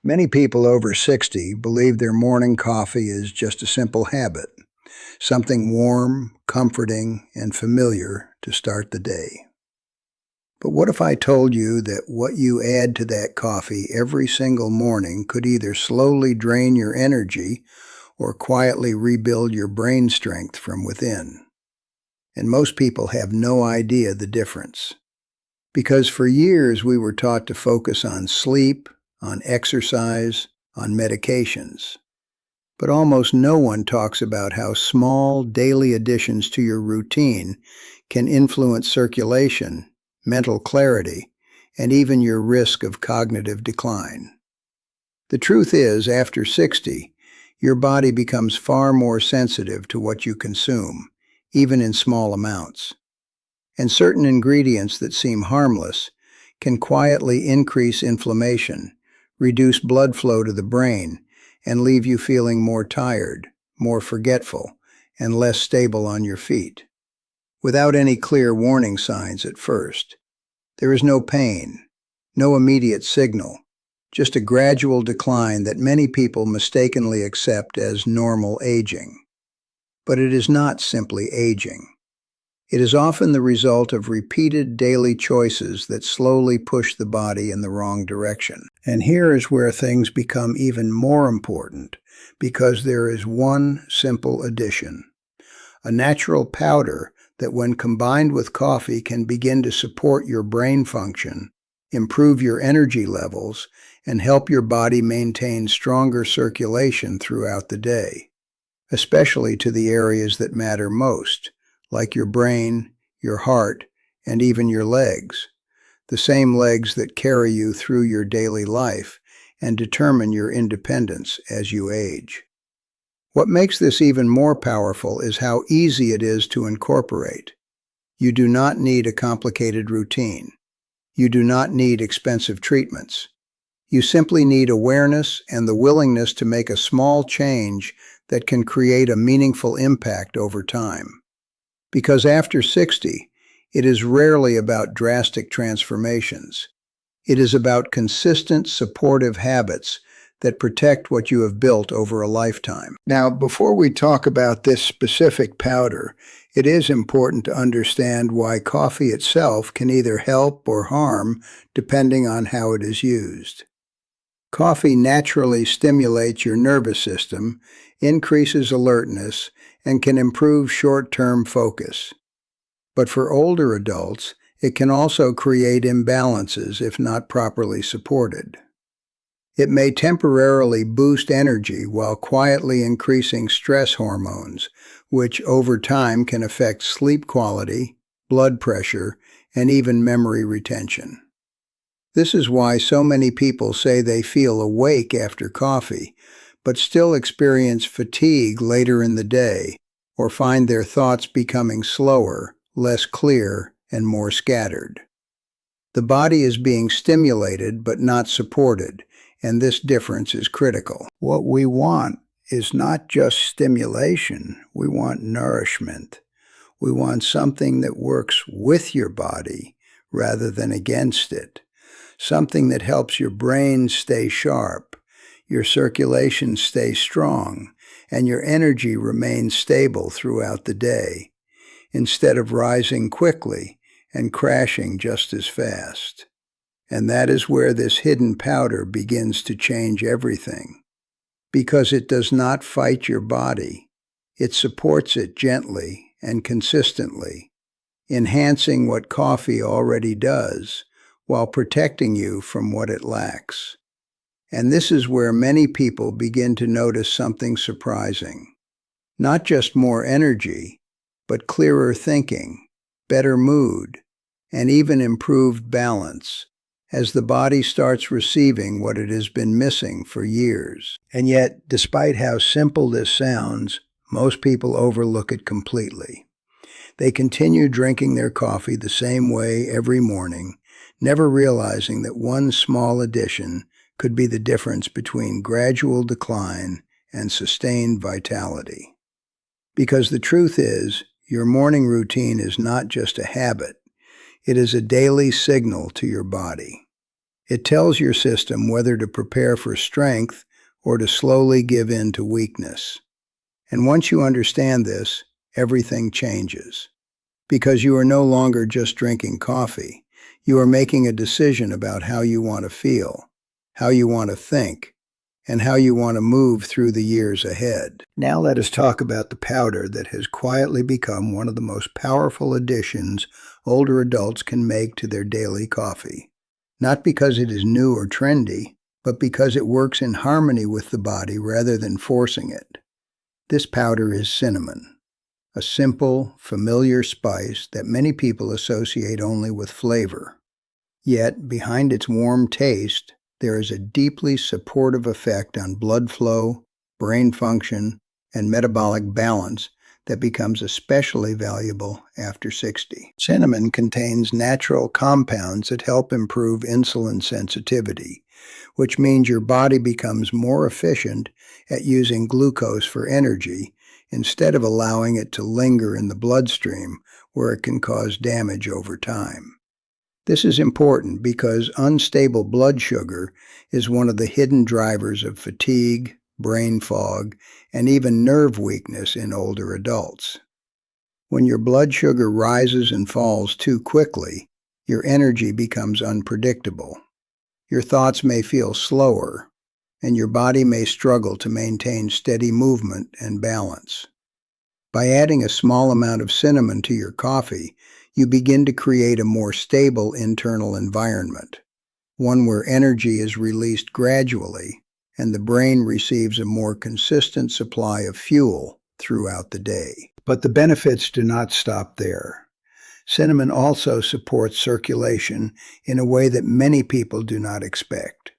Many people over 60 believe their morning coffee is just a simple habit, something warm, comforting, and familiar to start the day. But what if I told you that what you add to that coffee every single morning could either slowly drain your energy or quietly rebuild your brain strength from within? And most people have no idea the difference. Because for years we were taught to focus on sleep, on exercise, on medications. But almost no one talks about how small daily additions to your routine can influence circulation, mental clarity, and even your risk of cognitive decline. The truth is, after 60, your body becomes far more sensitive to what you consume, even in small amounts. And certain ingredients that seem harmless can quietly increase inflammation, reduce blood flow to the brain, and leave you feeling more tired, more forgetful, and less stable on your feet. Without any clear warning signs at first. There is no pain, no immediate signal, just a gradual decline that many people mistakenly accept as normal aging. But it is not simply aging. It is often the result of repeated daily choices that slowly push the body in the wrong direction. And here is where things become even more important, because there is one simple addition. A natural powder that when combined with coffee can begin to support your brain function, improve your energy levels, and help your body maintain stronger circulation throughout the day, especially to the areas that matter most, like your brain, your heart, and even your legs, the same legs that carry you through your daily life and determine your independence as you age. What makes this even more powerful is how easy it is to incorporate. You do not need a complicated routine. You do not need expensive treatments. You simply need awareness and the willingness to make a small change that can create a meaningful impact over time. Because after 60, it is rarely about drastic transformations. It is about consistent, supportive habits that protect what you have built over a lifetime. Now, before we talk about this specific powder, it is important to understand why coffee itself can either help or harm depending on how it is used. Coffee naturally stimulates your nervous system, increases alertness, and can improve short-term focus. But for older adults, it can also create imbalances if not properly supported. It may temporarily boost energy while quietly increasing stress hormones, which over time can affect sleep quality, blood pressure, and even memory retention. This is why so many people say they feel awake after coffee, but still experience fatigue later in the day, or find their thoughts becoming slower, less clear, and more scattered. The body is being stimulated but not supported, and this difference is critical. What we want is not just stimulation, we want nourishment. We want something that works with your body rather than against it. Something that helps your brain stay sharp, your circulation stay strong, and your energy remain stable throughout the day, instead of rising quickly and crashing just as fast. And that is where this hidden powder begins to change everything. Because it does not fight your body, it supports it gently and consistently, enhancing what coffee already does, while protecting you from what it lacks. And this is where many people begin to notice something surprising. Not just more energy, but clearer thinking, better mood, and even improved balance, as the body starts receiving what it has been missing for years. And yet, despite how simple this sounds, most people overlook it completely. They continue drinking their coffee the same way every morning, never realizing that one small addition could be the difference between gradual decline and sustained vitality. Because the truth is, your morning routine is not just a habit, it is a daily signal to your body. It tells your system whether to prepare for strength or to slowly give in to weakness. And once you understand this, everything changes. Because you are no longer just drinking coffee, you are making a decision about how you want to feel, how you want to think, and how you want to move through the years ahead. Now let us talk about the powder that has quietly become one of the most powerful additions older adults can make to their daily coffee. Not because it is new or trendy, but because it works in harmony with the body rather than forcing it. This powder is cinnamon, a simple, familiar spice that many people associate only with flavor. Yet, behind its warm taste, there is a deeply supportive effect on blood flow, brain function, and metabolic balance that becomes especially valuable after 60. Cinnamon contains natural compounds that help improve insulin sensitivity, which means your body becomes more efficient at using glucose for energy instead of allowing it to linger in the bloodstream where it can cause damage over time. This is important because unstable blood sugar is one of the hidden drivers of fatigue, brain fog, and even nerve weakness in older adults. When your blood sugar rises and falls too quickly, your energy becomes unpredictable. Your thoughts may feel slower, and your body may struggle to maintain steady movement and balance. By adding a small amount of cinnamon to your coffee, you begin to create a more stable internal environment, one where energy is released gradually and the brain receives a more consistent supply of fuel throughout the day. But the benefits do not stop there. Cinnamon also supports circulation in a way that many people do not expect.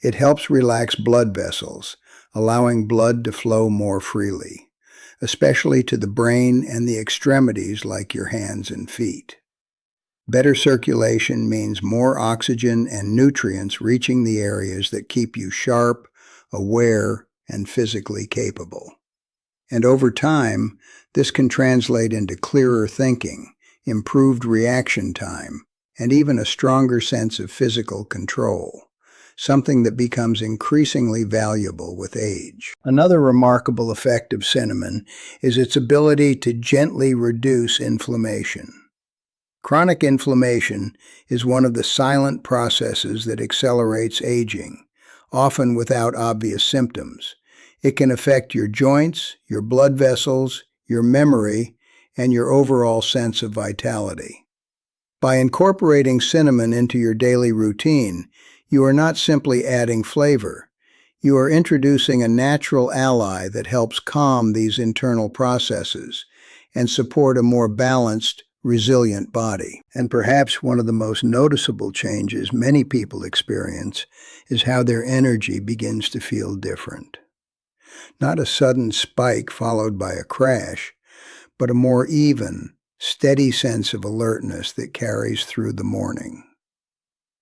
It helps relax blood vessels, allowing blood to flow more freely, especially to the brain and the extremities like your hands and feet. Better circulation means more oxygen and nutrients reaching the areas that keep you sharp, aware, and physically capable. And over time, this can translate into clearer thinking, improved reaction time, and even a stronger sense of physical control, something that becomes increasingly valuable with age. Another remarkable effect of cinnamon is its ability to gently reduce inflammation. Chronic inflammation is one of the silent processes that accelerates aging, often without obvious symptoms. It can affect your joints, your blood vessels, your memory, and your overall sense of vitality. By incorporating cinnamon into your daily routine, you are not simply adding flavor. You are introducing a natural ally that helps calm these internal processes and support a more balanced, resilient body. And perhaps one of the most noticeable changes many people experience is how their energy begins to feel different. Not a sudden spike followed by a crash, but a more even, steady sense of alertness that carries through the morning.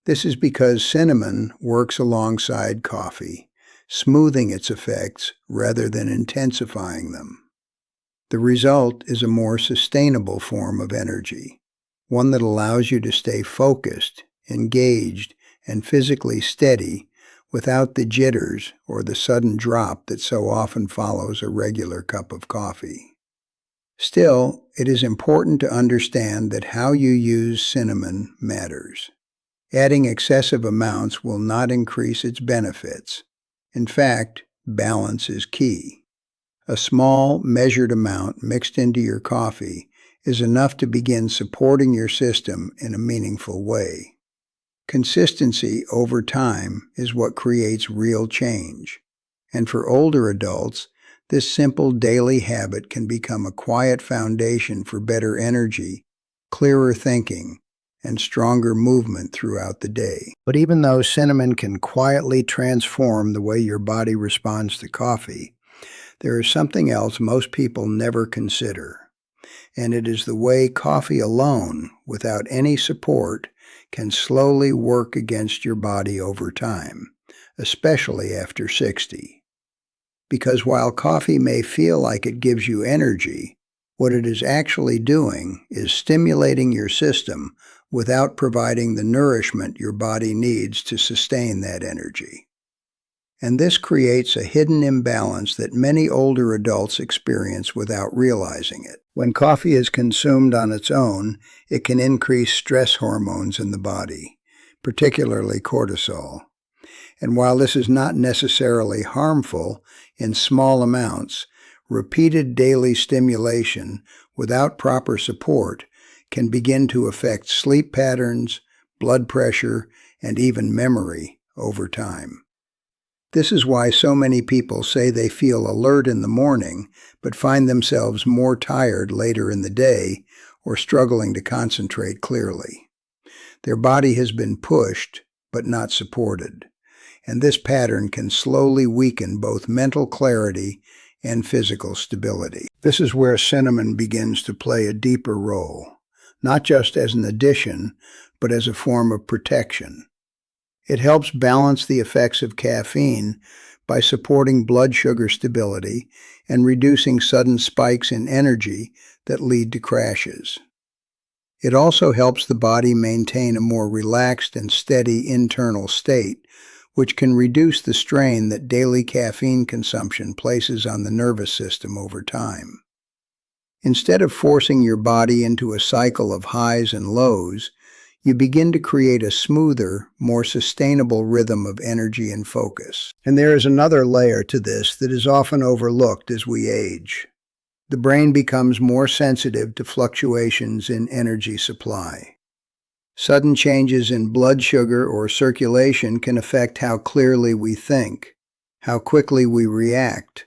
This is because cinnamon works alongside coffee, smoothing its effects rather than intensifying them. The result is a more sustainable form of energy, one that allows you to stay focused, engaged, and physically steady without the jitters or the sudden drop that so often follows a regular cup of coffee. Still, it is important to understand that how you use cinnamon matters. Adding excessive amounts will not increase its benefits. In fact, balance is key. A small, measured amount mixed into your coffee is enough to begin supporting your system in a meaningful way. Consistency over time is what creates real change. And for older adults, this simple daily habit can become a quiet foundation for better energy, clearer thinking, and stronger movement throughout the day. But even though cinnamon can quietly transform the way your body responds to coffee, there is something else most people never consider, and it is the way coffee alone, without any support, can slowly work against your body over time, especially after 60. Because while coffee may feel like it gives you energy, what it is actually doing is stimulating your system without providing the nourishment your body needs to sustain that energy. And this creates a hidden imbalance that many older adults experience without realizing it. When coffee is consumed on its own, it can increase stress hormones in the body, particularly cortisol. And while this is not necessarily harmful, in small amounts, repeated daily stimulation without proper support can begin to affect sleep patterns, blood pressure, and even memory over time. This is why so many people say they feel alert in the morning, but find themselves more tired later in the day or struggling to concentrate clearly. Their body has been pushed, but not supported, and this pattern can slowly weaken both mental clarity and physical stability. This is where cinnamon begins to play a deeper role, not just as an addition, but as a form of protection. It helps balance the effects of caffeine by supporting blood sugar stability and reducing sudden spikes in energy that lead to crashes. It also helps the body maintain a more relaxed and steady internal state, which can reduce the strain that daily caffeine consumption places on the nervous system over time. Instead of forcing your body into a cycle of highs and lows, you begin to create a smoother, more sustainable rhythm of energy and focus. And there is another layer to this that is often overlooked as we age. The brain becomes more sensitive to fluctuations in energy supply. Sudden changes in blood sugar or circulation can affect how clearly we think, how quickly we react,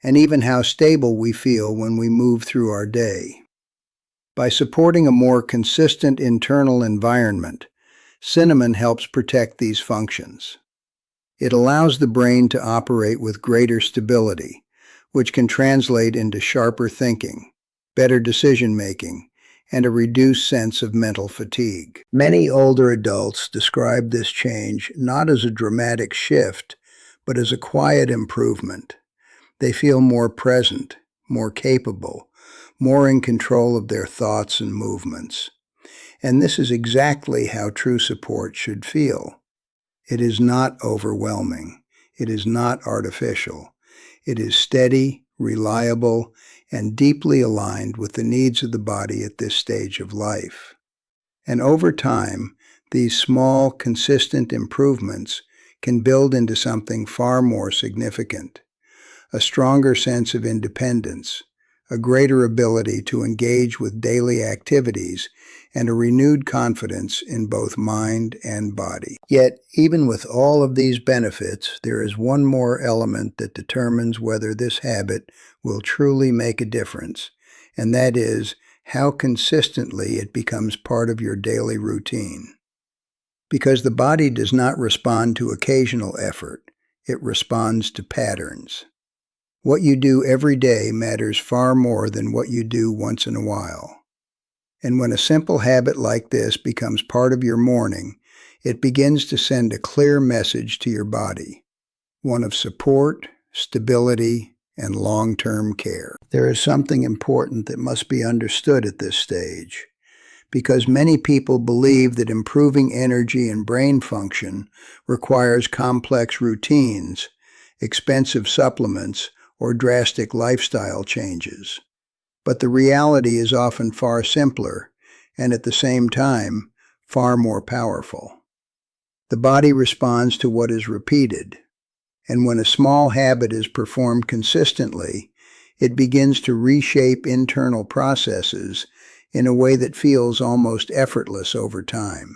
and even how stable we feel when we move through our day. By supporting a more consistent internal environment, cinnamon helps protect these functions. It allows the brain to operate with greater stability, which can translate into sharper thinking, better decision-making, and a reduced sense of mental fatigue. Many older adults describe this change not as a dramatic shift, but as a quiet improvement. They feel more present, more capable, more in control of their thoughts and movements. And this is exactly how true support should feel. It is not overwhelming. It is not artificial. It is steady, reliable, and deeply aligned with the needs of the body at this stage of life. And over time, these small, consistent improvements can build into something far more significant. A stronger sense of independence, a greater ability to engage with daily activities, and a renewed confidence in both mind and body. Yet, even with all of these benefits, there is one more element that determines whether this habit will truly make a difference, and that is how consistently it becomes part of your daily routine. Because the body does not respond to occasional effort, it responds to patterns. What you do every day matters far more than what you do once in a while. And when a simple habit like this becomes part of your morning, it begins to send a clear message to your body, one of support, stability, and long-term care. There is something important that must be understood at this stage, because many people believe that improving energy and brain function requires complex routines, expensive supplements, or drastic lifestyle changes. But the reality is often far simpler, and at the same time, far more powerful. The body responds to what is repeated, and when a small habit is performed consistently, it begins to reshape internal processes in a way that feels almost effortless over time.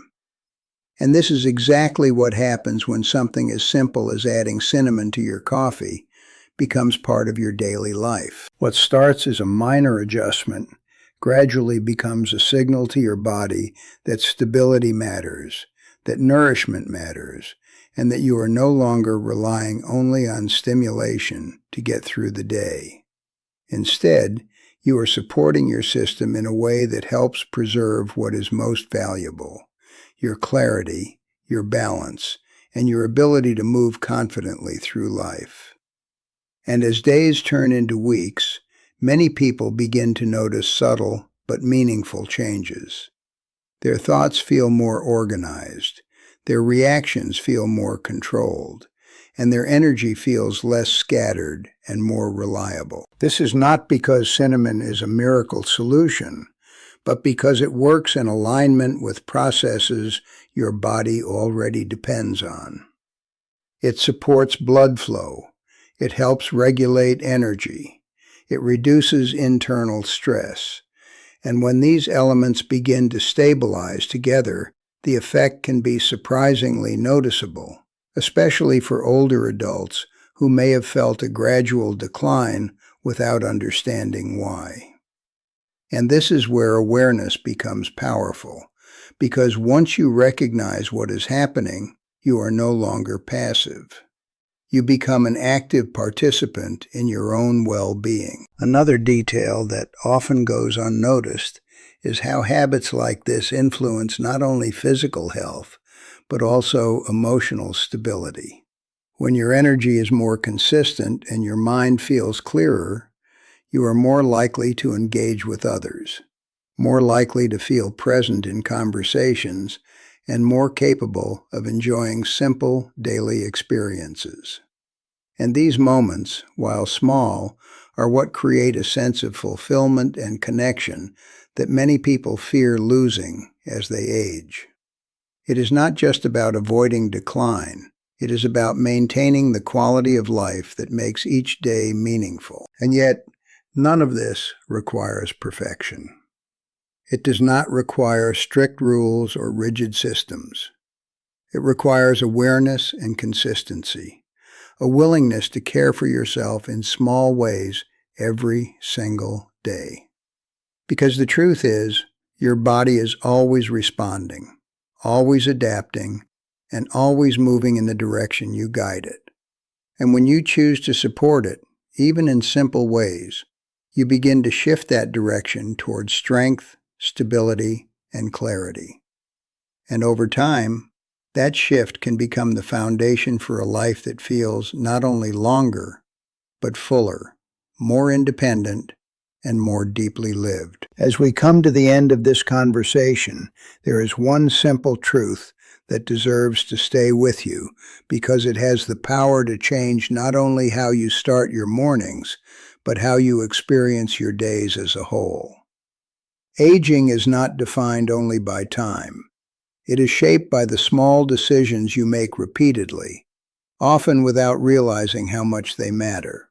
And this is exactly what happens when something as simple as adding cinnamon to your coffee becomes part of your daily life. What starts as a minor adjustment gradually becomes a signal to your body that stability matters, that nourishment matters, and that you are no longer relying only on stimulation to get through the day. Instead, you are supporting your system in a way that helps preserve what is most valuable: your clarity, your balance, and your ability to move confidently through life. And as days turn into weeks, many people begin to notice subtle but meaningful changes. Their thoughts feel more organized, their reactions feel more controlled, and their energy feels less scattered and more reliable. This is not because cinnamon is a miracle solution, but because it works in alignment with processes your body already depends on. It supports blood flow, it helps regulate energy, it reduces internal stress, and when these elements begin to stabilize together, the effect can be surprisingly noticeable, especially for older adults who may have felt a gradual decline without understanding why. And this is where awareness becomes powerful, because once you recognize what is happening, you are no longer passive. You become an active participant in your own well-being. Another detail that often goes unnoticed is how habits like this influence not only physical health, but also emotional stability. When your energy is more consistent and your mind feels clearer, you are more likely to engage with others, more likely to feel present in conversations, and more capable of enjoying simple daily experiences. And these moments, while small, are what create a sense of fulfillment and connection that many people fear losing as they age. It is not just about avoiding decline. It is about maintaining the quality of life that makes each day meaningful. And yet, none of this requires perfection. It does not require strict rules or rigid systems. It requires awareness and consistency, a willingness to care for yourself in small ways every single day. Because the truth is, your body is always responding, always adapting, and always moving in the direction you guide it. And when you choose to support it, even in simple ways, you begin to shift that direction towards strength, stability, and clarity. And over time, that shift can become the foundation for a life that feels not only longer, but fuller, more independent, and more deeply lived. As we come to the end of this conversation, there is one simple truth that deserves to stay with you because it has the power to change not only how you start your mornings, but how you experience your days as a whole. Aging is not defined only by time. It is shaped by the small decisions you make repeatedly, often without realizing how much they matter.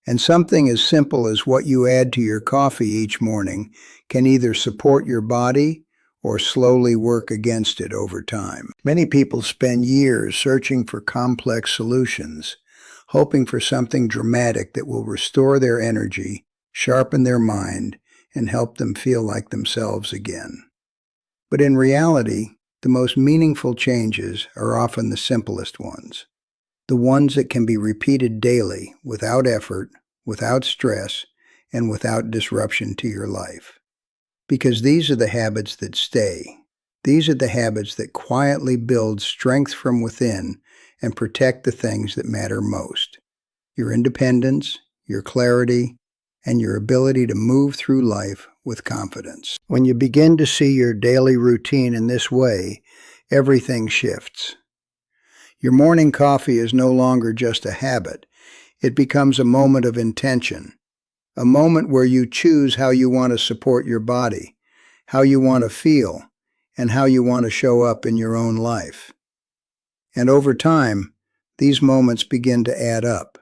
And something as simple as what you add to your coffee each morning can either support your body or slowly work against it over time. Many people spend years searching for complex solutions, hoping for something dramatic that will restore their energy, sharpen their mind, and help them feel like themselves again. But in reality, the most meaningful changes are often the simplest ones, the ones that can be repeated daily without effort, without stress, and without disruption to your life. Because these are the habits that stay. These are the habits that quietly build strength from within and protect the things that matter most: your independence, your clarity, and your ability to move through life with confidence. When you begin to see your daily routine in this way, everything shifts. Your morning coffee is no longer just a habit. It becomes a moment of intention, a moment where you choose how you want to support your body, how you want to feel, and how you want to show up in your own life. And over time, these moments begin to add up.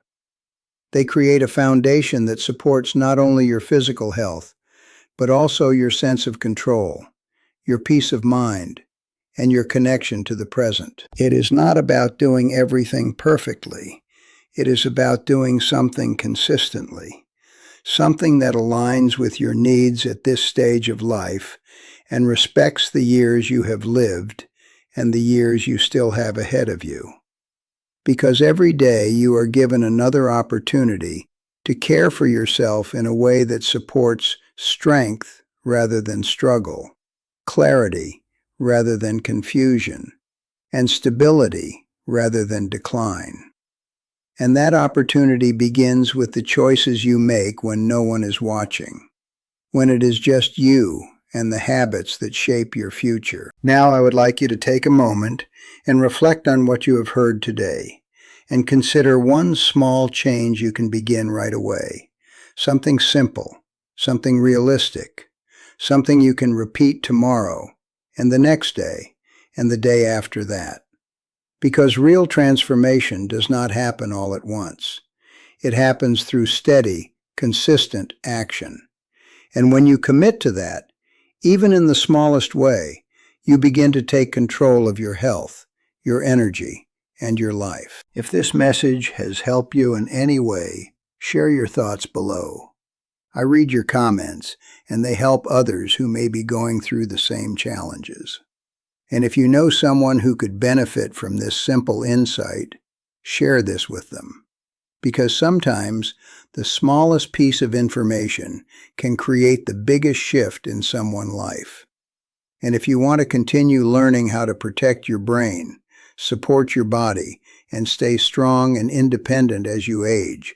They create a foundation that supports not only your physical health, but also your sense of control, your peace of mind, and your connection to the present. It is not about doing everything perfectly. It is about doing something consistently, something that aligns with your needs at this stage of life and respects the years you have lived and the years you still have ahead of you. Because every day you are given another opportunity to care for yourself in a way that supports strength rather than struggle, clarity rather than confusion, and stability rather than decline. And that opportunity begins with the choices you make when no one is watching, when it is just you and the habits that shape your future. Now I would like you to take a moment and reflect on what you have heard today, and consider one small change you can begin right away. Something simple, something realistic, something you can repeat tomorrow, and the next day, and the day after that. Because real transformation does not happen all at once. It happens through steady, consistent action. And when you commit to that, even in the smallest way, you begin to take control of your health, your energy, and your life. If this message has helped you in any way, share your thoughts below. I read your comments, and they help others who may be going through the same challenges. And if you know someone who could benefit from this simple insight, share this with them. Because sometimes the smallest piece of information can create the biggest shift in someone's life. And if you want to continue learning how to protect your brain, support your body, and stay strong and independent as you age,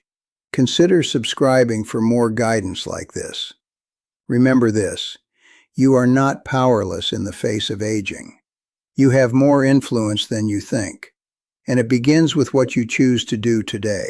consider subscribing for more guidance like this. Remember this: you are not powerless in the face of aging. You have more influence than you think, and it begins with what you choose to do today.